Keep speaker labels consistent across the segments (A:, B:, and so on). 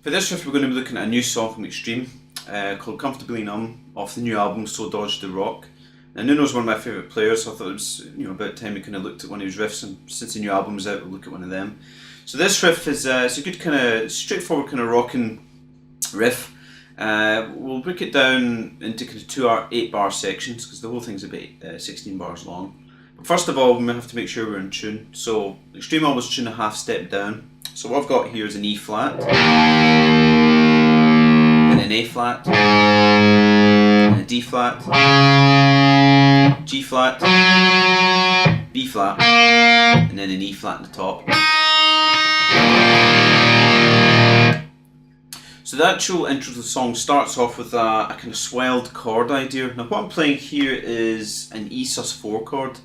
A: For this riff we're going to be looking at a new song from Extreme called Comfortably Numb off the new album Saudades de Rock. Now Nuno's one of my favourite players, so I thought it was about time we kind of looked at one of his riffs, and since the new album was out we'll look at one of them. So this riff is it's a good kind of straightforward kind of rocking riff. We'll break it down into kind of 8-bar sections because the whole thing's about 16 bars long. But first of all, we have to make sure we're in tune. So Extreme always tune a half step down. So what I've got here is an E flat, and an A flat, and a D flat, G flat, B flat, and then an E flat at the top. So the actual intro to the song starts off with a kind of swelled chord idea. Now what I'm playing here is an E sus4 chord.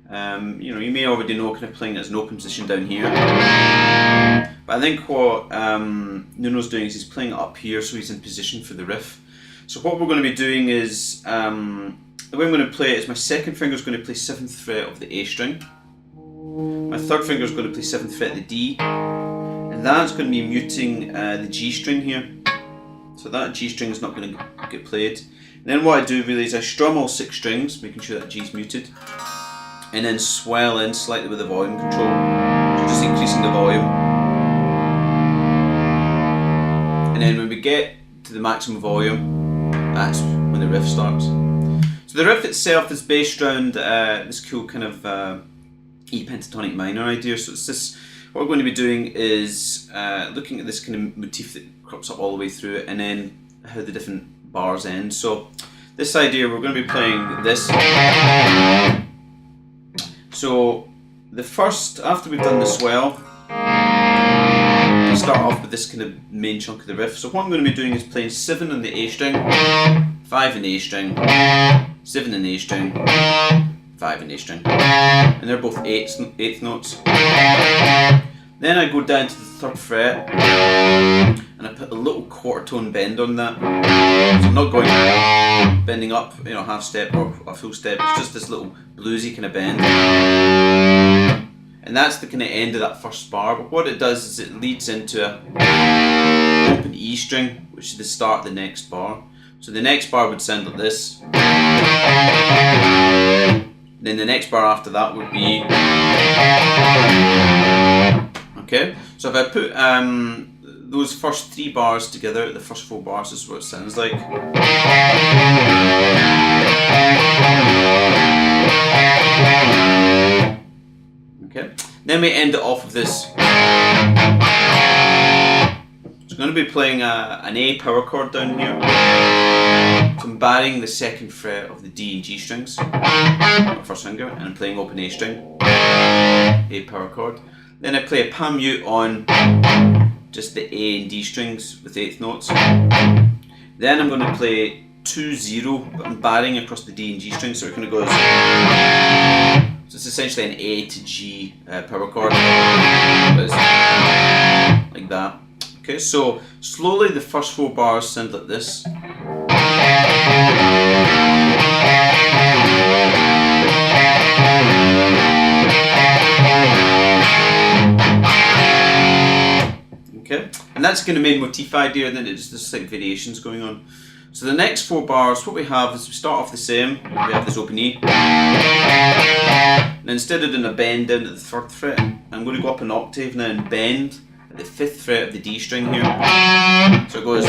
A: You may already know kind of playing it as an open position down here. But I think what Nuno's doing is he's playing it up here so he's in position for the riff. So what we're going to be doing is, the way I'm going to play it is my second finger is going to play 7th fret of the A string. My third finger is going to play 7th fret of the D. And that's going to be muting the G string here. So that G string is not going to get played. And then what I do really is I strum all 6 strings, making sure that G is muted. And then swell in slightly with the volume control. So just increasing the volume. And then when we get to the maximum volume, that's when the riff starts. So the riff itself is based around this cool kind of E pentatonic minor idea. So it's this, what we're going to be doing is looking at this kind of motif that crops up all the way through it, and then how the different bars end. So this idea, we're going to be playing this. So the first, after we've done the swell, we start off with this kind of main chunk of the riff. So what I'm going to be doing is playing 7 on the A string, 5 on the A string, 7 on the A string, 5 on the A string, and they're both eighth notes. Then I go down to the 3rd fret and I put a little quarter tone bend on that. So I'm not going bending up, half step or a full step. It's just this little bluesy kind of bend, and that's the kind of end of that first bar. But what it does is it leads into an open E string, which is the start of the next bar. So the next bar would sound like this. Then the next bar after that would be, okay. So if I put those first 3 bars together, the first 4 bars is what it sounds like. Okay. Then we end it off with this. So I'm going to be playing an A power chord down here. So I'm barring the 2nd fret of the D and G strings, first finger, and I'm playing open A string, A power chord. Then I play a palm mute on just the A and D strings with 8th notes. Then I'm going to play 2-0, but I'm barring across the D and G strings, so it kind of goes. So it's essentially an A to G power chord, but it's like that. Okay, so slowly the first 4 bars sound like this. Okay, and that's kind of main motif idea, and then it's just like variations going on. So the next 4 bars, what we have is we start off the same. We have this open E. And instead of doing a bend down at the 3rd fret, I'm going to go up an octave now and bend at the 5th fret of the D string here. So it goes.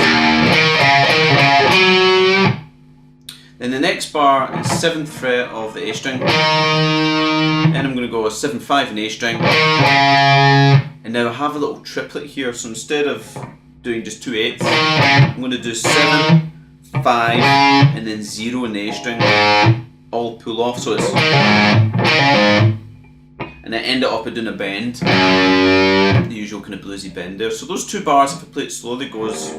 A: Then the next bar is 7th fret of the A string. Then I'm going to go 7-5 in A string. And now I have a little triplet here, so instead of doing just 2 8ths, I'm going to do 7, 5, and then 0 in the A string, all pull off, so it's, and I end it up by doing a bend, the usual kind of bluesy bend there. So those 2 bars, if I play it slowly, goes.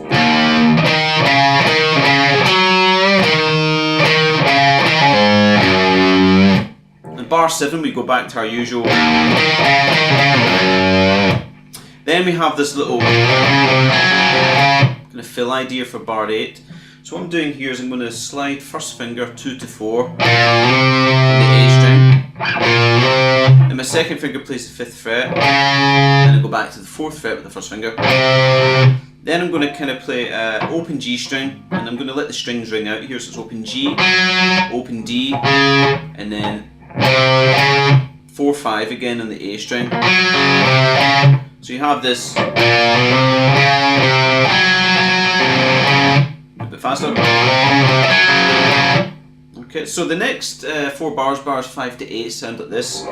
A: In bar 7 we go back to our usual. Then we have this little kind of fill idea for bar 8. So what I'm doing here is I'm going to slide first finger 2 to 4 on the A string. Then my second finger plays the 5th fret. Then I go back to the 4th fret with the first finger. Then I'm going to kind of play open G string, and I'm going to let the strings ring out here. So it's open G, open D, and then 4/5 again on the A string. So you have this. A bit faster. Okay, so the next 4 bars, bars 5 to 8, sound like this.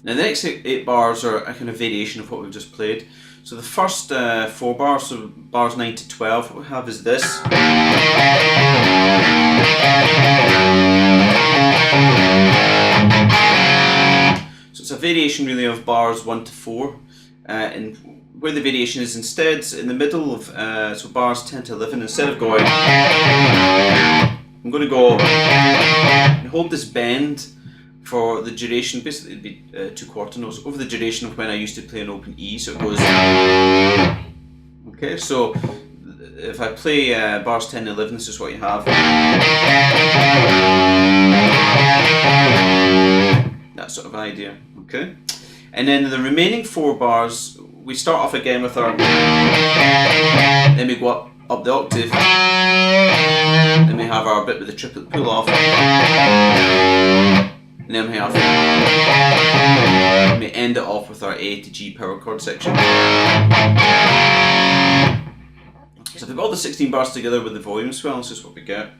A: Now the next 8 bars are a kind of variation of what we've just played. So the first 4 bars, so bars 9 to 12, what we have is this. So it's a variation really of bars 1 to 4. And where the variation is instead, in the middle of so bars 10 to 11, instead of going, I'm going to go and hold this bend for the duration. Basically it'd be 2 quarter notes over the duration of when I used to play an open E, so it goes. Okay, so if I play bars 10 and 11, this is what you have. That sort of idea, okay? And then the remaining 4 bars, we start off again with our, then we go up the octave, then we have our bit with the triplet pull off, and then we have, we end it off with our A to G power chord section. So if we put all the 16 bars together with the volume swell, this is what we get.